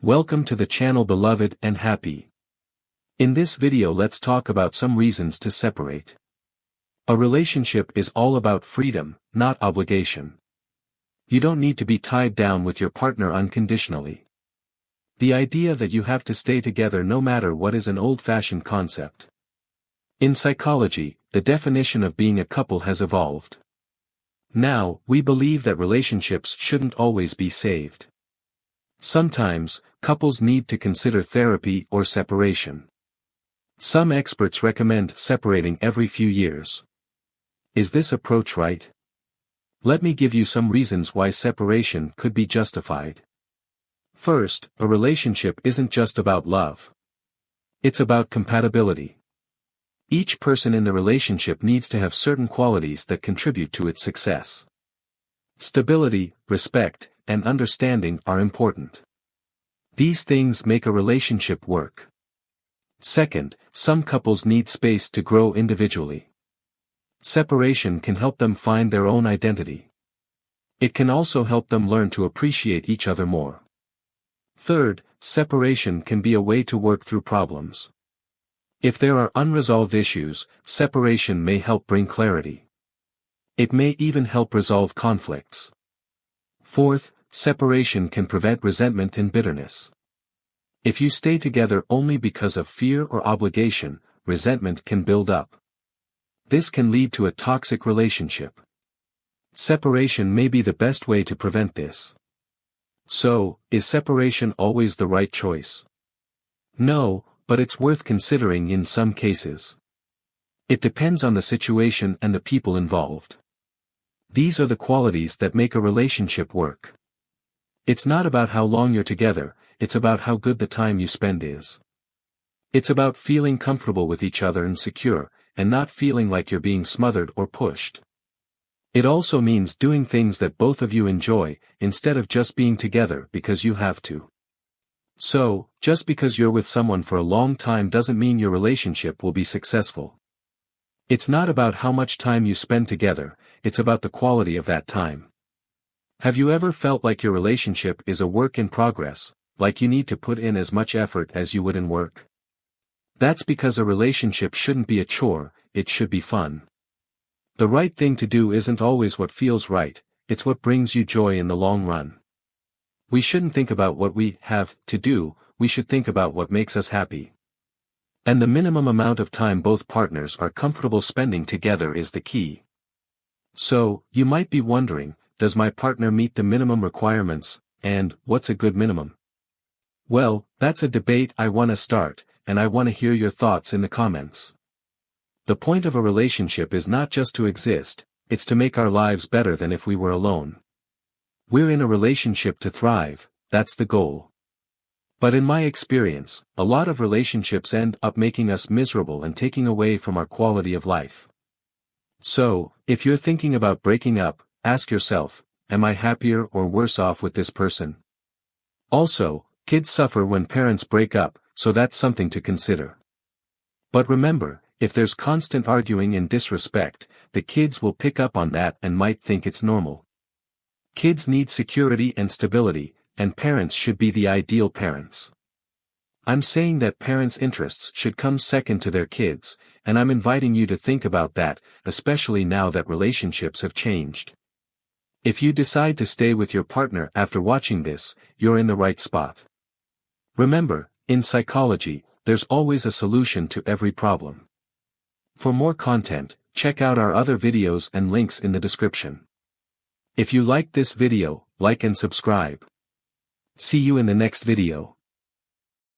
Welcome to the channel, beloved and happy. In this video, let's talk about some reasons to separate. A relationship is all about freedom, not obligation. You don't need to be tied down with your partner unconditionally. The idea that you have to stay together no matter what is an old-fashioned concept. In psychology, the definition of being a couple has evolved. Now, we believe that relationships shouldn't always be saved. Sometimes, couples need to consider therapy or separation. Some experts recommend separating every few years. Is this approach right? Let me give you some reasons why separation could be justified. First, a relationship isn't just about love. It's about compatibility. Each person in the relationship needs to have certain qualities that contribute to its success. Stability, respect, and understanding are important. These things make a relationship work. Second, some couples need space to grow individually. Separation can help them find their own identity. It can also help them learn to appreciate each other more. Third, separation can be a way to work through problems. If there are unresolved issues, separation may help bring clarity. It may even help resolve conflicts. Fourth, separation can prevent resentment and bitterness. If you stay together only because of fear or obligation, resentment can build up. This can lead to a toxic relationship. Separation may be the best way to prevent this. So, is separation always the right choice? No, but it's worth considering in some cases. It depends on the situation and the people involved. These are the qualities that make a relationship work. It's not about how long you're together, it's about how good the time you spend is. It's about feeling comfortable with each other and secure, and not feeling like you're being smothered or pushed. It also means doing things that both of you enjoy, instead of just being together because you have to. So, just because you're with someone for a long time doesn't mean your relationship will be successful. It's not about how much time you spend together, it's about the quality of that time. Have you ever felt like your relationship is a work in progress, like you need to put in as much effort as you would in work? That's because a relationship shouldn't be a chore, it should be fun. The right thing to do isn't always what feels right, it's what brings you joy in the long run. We shouldn't think about what we have to do, we should think about what makes us happy. And the minimum amount of time both partners are comfortable spending together is the key. So, you might be wondering, does my partner meet the minimum requirements, and what's a good minimum? Well, that's a debate I want to start, and I want to hear your thoughts in the comments. The point of a relationship is not just to exist, it's to make our lives better than if we were alone. We're in a relationship to thrive, that's the goal. But in my experience, a lot of relationships end up making us miserable and taking away from our quality of life. So, if you're thinking about breaking up, ask yourself, am I happier or worse off with this person? Also, kids suffer when parents break up, so that's something to consider. But remember, if there's constant arguing and disrespect, the kids will pick up on that and might think it's normal. Kids need security and stability, and parents should be the ideal parents. I'm saying that parents' interests should come second to their kids, and I'm inviting you to think about that, especially now that relationships have changed. If you decide to stay with your partner after watching this, you're in the right spot. Remember, in psychology, there's always a solution to every problem. For more content, check out our other videos and links in the description. If you liked this video, like and subscribe. See you in the next video.